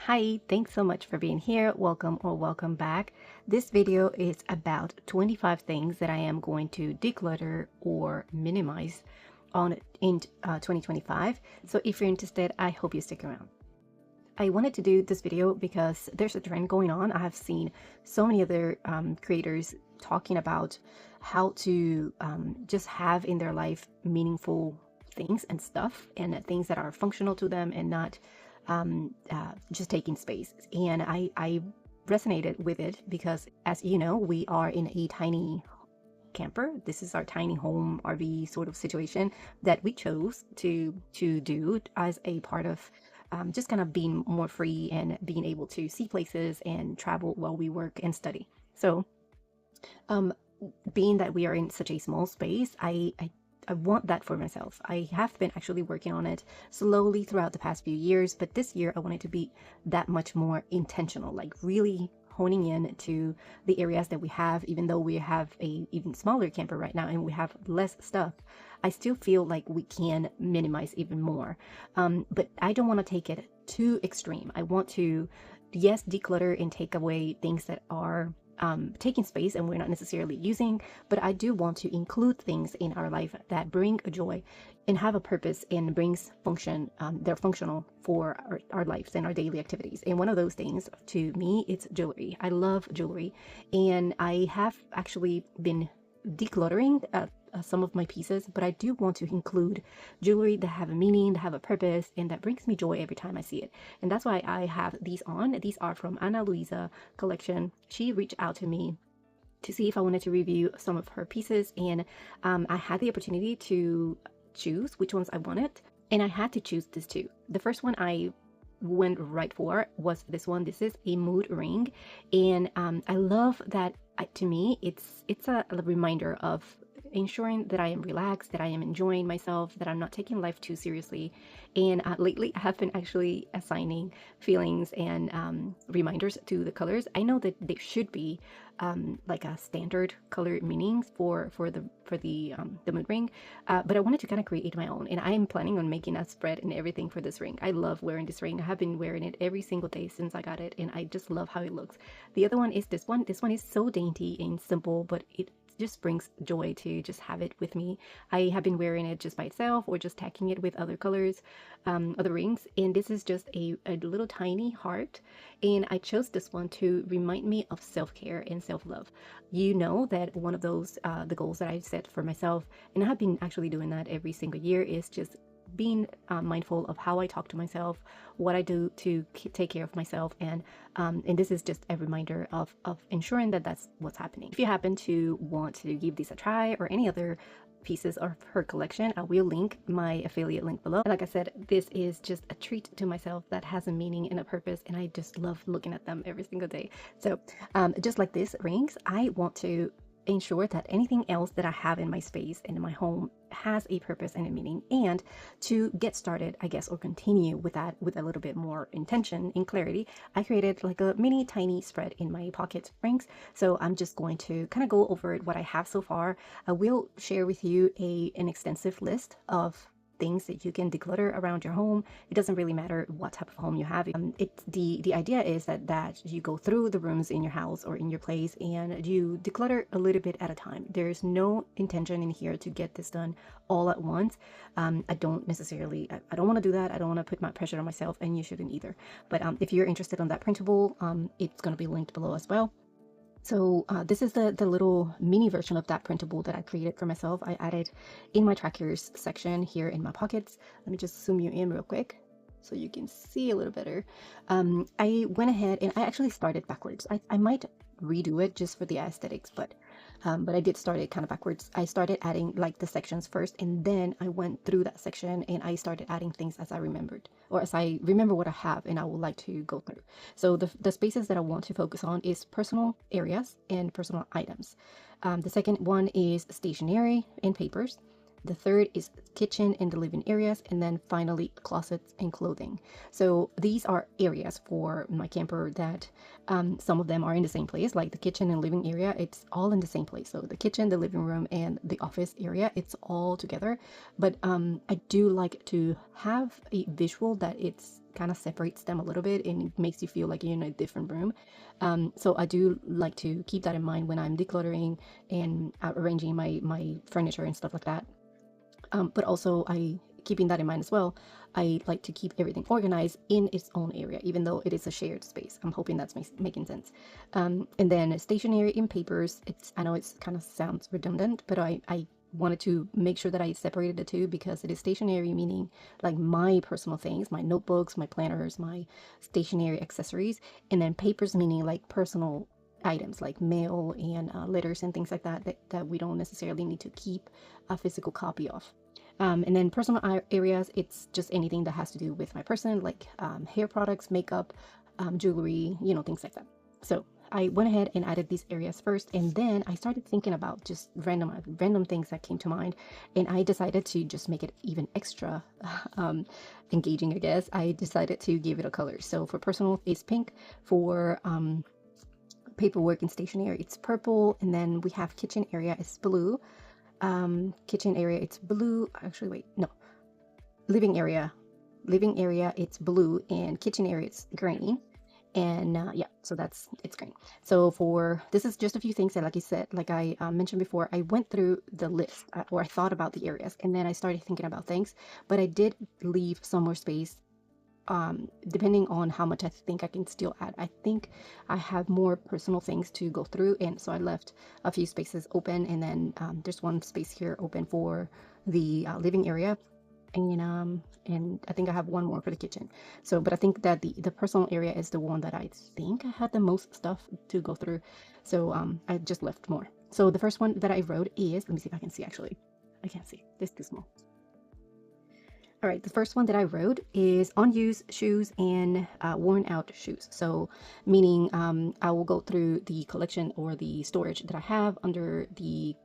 Hi, thanks so much for being here. Welcome or welcome back. This video is about 25 things that I am going to declutter or minimize in 2025. So if you're interested, I hope you stick around. I wanted to do this video because there's a trend going on. I have seen so many other creators talking about how to just have in their life meaningful things and stuff and things that are functional to them and not just taking space. And I resonated with it because, as you know, we are in a tiny camper. This is our tiny home RV sort of situation that we chose to do as a part of just kind of being more free and being able to see places and travel while we work and study. So um, being that we are in such a small space, I want that for myself. I have been actually working on it slowly throughout the past few years, but this year I wanted to be that much more intentional, like really honing in to the areas that we have. Even though we have a even smaller camper right now and we have less stuff, I still feel like we can minimize even more. But I don't want to take it too extreme. I want to, yes, declutter and take away things that are taking space and we're not necessarily using, but I do want to include things in our life that bring a joy and have a purpose and brings function. They're functional for our lives and our daily activities. And one of those things to me, it's jewelry. I love jewelry, and I have actually been decluttering some of my pieces, but I do want to include jewelry that have a meaning, that have a purpose, and that brings me joy every time I see it. And that's why I have these on. These are from Ana Luisa collection. She reached out to me to see if I wanted to review some of her pieces, and I had the opportunity to choose which ones I wanted, and I had to choose this two. The first one I went right for was this one. This is a mood ring, and I love that. To me, it's a reminder of ensuring that I am relaxed, that I am enjoying myself, that I'm not taking life too seriously. And lately, I have been actually assigning feelings and reminders to the colors. I know that they should be like a standard color meaning for the mood ring, but I wanted to kind of create my own. And I am planning on making a spread and everything for this ring. I love wearing this ring. I have been wearing it every single day since I got it, and I just love how it looks. The other one is this one. This one is so dainty and simple, but it just brings joy to just have it with me. I have been wearing it just by itself or just tacking it with other colors, other rings. And this is just a little tiny heart. And I chose this one to remind me of self-care and self-love. You know that one of those, the goals that I set for myself, and I have been actually doing that every single year, is just being mindful of how I talk to myself, what I do to take care of myself, and this is just a reminder of ensuring that that's what's happening. If you happen to want to give this a try or any other pieces of her collection, I will link my affiliate link below. Like I said, this is just a treat to myself that has a meaning and a purpose, and I just love looking at them every single day. So just like these rings, I want to ensure that anything else that I have in my space and in my home has a purpose and a meaning. And to get started, I guess, or continue with that with a little bit more intention and clarity, I created like a mini tiny spread in my pocket rings. So I'm just going to kind of go over what I have so far. I will share with you an extensive list of things that you can declutter around your home. It doesn't really matter what type of home you have. It's the idea is that you go through the rooms in your house or in your place and you declutter a little bit at a time. There's no intention in here to get this done all at once. I don't necessarily, I don't want to do that. I don't want to put my pressure on myself, and you shouldn't either. But if you're interested in that printable, it's going to be linked below as well. So this is the little mini version of that printable that I created for myself. I added in my trackers section here in my pockets. Let me just zoom you in real quick so you can see a little better. I went ahead and I actually started backwards. I might redo it just for the aesthetics, but I did start it kind of backwards. I started adding like the sections first, and then I went through that section and I started adding things as I remembered, or as I remember what I have and I would like to go through. So the spaces that I want to focus on is personal areas and personal items. The second one is stationery and papers. The third is kitchen and the living areas, and then finally closets and clothing. So these are areas for my camper that some of them are in the same place, like the kitchen and living area. It's all in the same place. So the kitchen, the living room, and the office area, it's all together. But I do like to have a visual that it's kind of separates them a little bit and it makes you feel like you're in a different room. So I do like to keep that in mind when I'm decluttering and arranging my furniture and stuff like that. But also keeping that in mind as well, I like to keep everything organized in its own area, even though it is a shared space. I'm hoping that's making sense. And then stationery and papers, I know it's kind of sounds redundant, but I wanted to make sure that I separated the two, because it is stationery, meaning like my personal things, my notebooks, my planners, my stationery accessories, and then papers, meaning like personal items like mail and letters and things like that we don't necessarily need to keep a physical copy of. And then personal areas, it's just anything that has to do with my person, like hair products, makeup, jewelry, you know, things like that. So I went ahead and added these areas first, and then I started thinking about just random things that came to mind, and I decided to just make it even extra engaging, I guess. I decided to give it a color. So for personal, it's pink. For paperwork and stationery, it's purple. And then we have kitchen area, it's blue. Kitchen area, it's blue. Actually, wait, no. Living area, it's blue, and kitchen area, it's green. And yeah, so it's green. So for this is just a few things that, like I said, like I mentioned before, I went through the list, or I thought about the areas, and then I started thinking about things, but I did leave some more space, depending on how much I think I can still add. I think I have more personal things to go through, and so I left a few spaces open, and then there's one space here open for the living area, and I think I have one more for the kitchen. So, but I think that the personal area is the one that I think I had the most stuff to go through, so I just left more. So the first one that I wrote is, let me see if I can see. Actually, I can't see, this is too small. All right, the first one that I wrote is unused shoes and worn out shoes. So meaning I will go through the collection or the storage that I have under the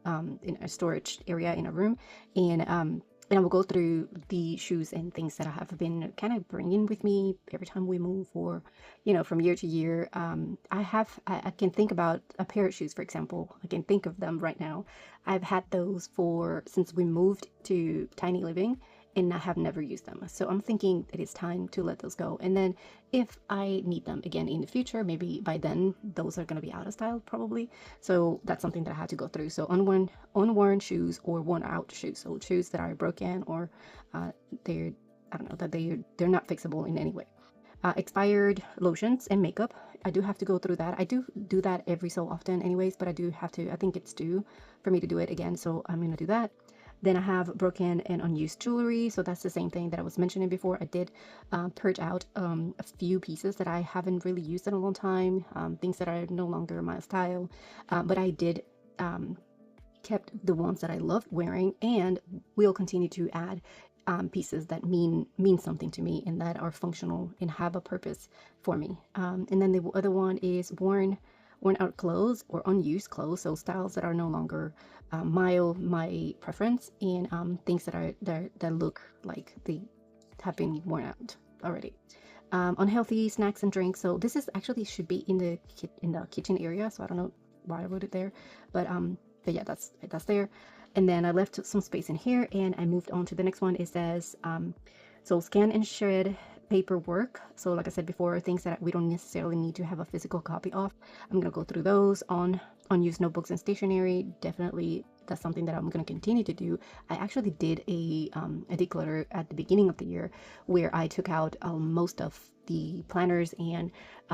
in a storage area in a room, and I will go through the shoes and things that I have been kind of bringing with me every time we move, or you know, from year to year. I can think about a pair of shoes, for example. I can think of them right now. I've had those for since we moved to tiny living, and I have never used them. So I'm thinking it is time to let those go. And then if I need them again in the future, maybe by then those are going to be out of style probably. So that's something that I had to go through. So unworn shoes or worn out shoes. So shoes that are broken, or they're, I don't know, that they're not fixable in any way. Expired lotions and makeup. I do have to go through that. I do that every so often anyways, but I do have to, I think it's due for me to do it again. So I'm going to do that. Then I have broken and unused jewelry. So that's the same thing that I was mentioning before. I did purge out a few pieces that I haven't really used in a long time, things that are no longer my style. But I did kept the ones that I loved wearing, and will continue to add pieces that mean something to me and that are functional and have a purpose for me. And then the other one is worn out clothes or unused clothes, so styles that are no longer my preference, and things that look like they have been worn out already. Unhealthy snacks and drinks. So this is actually should be in the kitchen area, so I don't know why I wrote it there, but yeah, that's there. And then I left some space in here, and I moved on to the next one. It says so scan and shred paperwork. So like I said before, things that we don't necessarily need to have a physical copy of. I'm gonna go through those. On unused notebooks and stationery, definitely that's something that I'm going to continue to do. I actually did a declutter at the beginning of the year, where I took out most of the planners and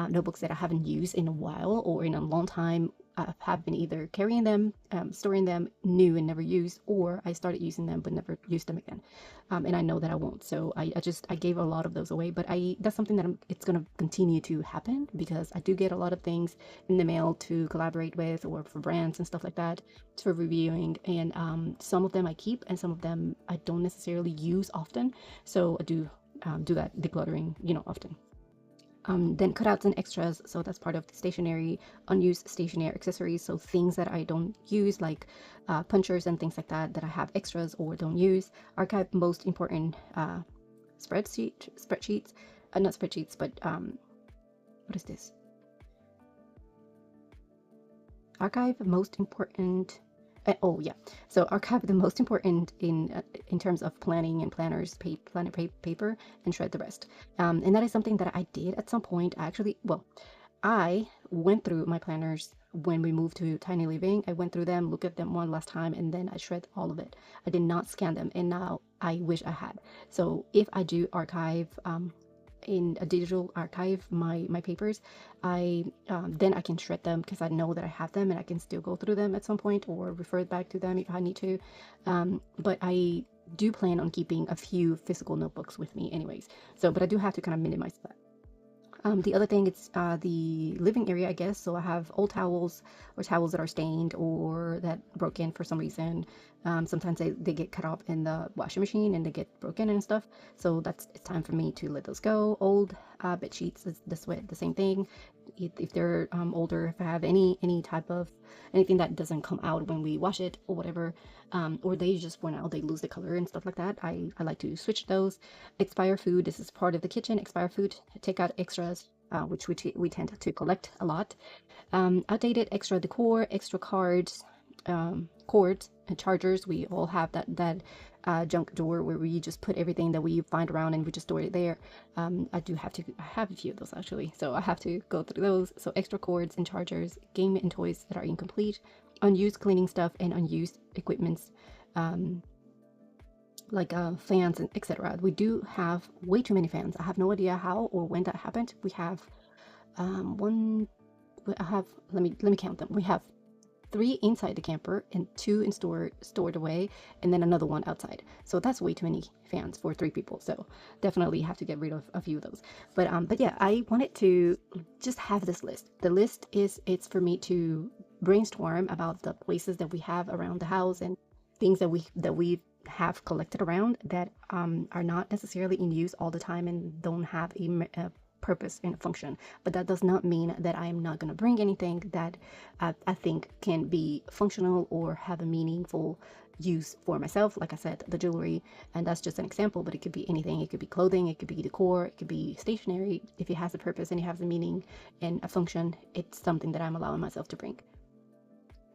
notebooks that I haven't used in a while or in a long time. I have been either carrying them, storing them new and never used, or I started using them but never used them again. And I know that I won't. So I gave a lot of those away, but that's something that it's going to continue to happen, because I do get a lot of things in the mail to collaborate with, or for brands and stuff like that, for reviewing. And some of them I keep, and some of them I don't necessarily use often. So I do that decluttering, often. Then cutouts and extras, so that's part of the stationery, unused stationery accessories, so things that I don't use, like punchers and things like that I have extras or don't use. Archive most important spreadsheets, not spreadsheets, but what is this? Archive most important Oh yeah, so archive the most important in terms of planning and planners, paper, and shred the rest. And that is something that I did at some point. Actually, well, I went through my planners when we moved to tiny living. I went through them, looked at them one last time, and then I shred all of it. I did not scan them, and now I wish I had. So if I do archive in a digital archive my papers, I then I can shred them because I know that I have them and I can still go through them at some point or refer back to them if I need to. But I do plan on keeping a few physical notebooks with me anyways, so but I do have to kind of minimize that. The other thing is the living area, I guess. So I have old towels or towels that are stained or that broken for some reason. Sometimes they get cut off in the washing machine and they get broken and stuff. So it's time for me to let those go. Old bed sheets is the same thing. If they're older, if I have any type of anything that doesn't come out when we wash it or whatever, or they just worn out, they lose the color and stuff like that, I like to switch those. Expire food, this is part of the kitchen. Expire food, take out extras, which we tend to collect a lot. Outdated extra decor, extra cards, cords and chargers. We all have that junk drawer where we just put everything that we find around and we just store it there. I have a few of those actually, so I have to go through those. So extra cords and chargers, game and toys that are incomplete, unused cleaning stuff, and unused equipments, like fans and etc. We do have way too many fans. I have no idea how or when that happened. We have one. I have let me count them. We have 3 inside the camper and 2 in stored away, and then another one outside. So that's way too many fans for 3 people. So definitely have to get rid of a few of those. But yeah, I wanted to just have this list. The list it's for me to brainstorm about the places that we have around the house and things that we have collected around that are not necessarily in use all the time and don't have a purpose and function. But that does not mean that I am not going to bring anything that I think can be functional or have a meaningful use for myself. Like I said, the jewelry, and that's just an example, but it could be anything. It could be clothing, it could be decor, it could be stationery. If it has a purpose and it has a meaning and a function, it's something that I'm allowing myself to bring.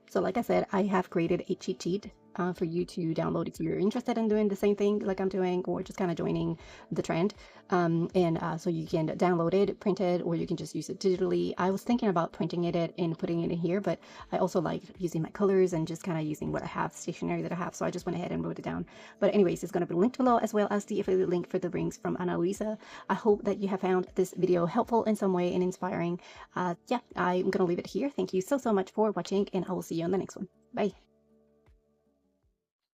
So like I said, I have created a cheat sheet for you to download if you're interested in doing the same thing like I'm doing, or just kind of joining the trend. So you can download it, print it, or you can just use it digitally. I was thinking about printing it and putting it in here, but I also like using my colors and just kind of using what I have, stationery that I have. So I just went ahead and wrote it down. But anyways, it's going to be linked below, as well as the affiliate link for the rings from Ana Luisa. I hope that you have found this video helpful in some way and inspiring. Yeah, I'm going to leave it here. Thank you so much for watching, and I will see you on the next one. Bye.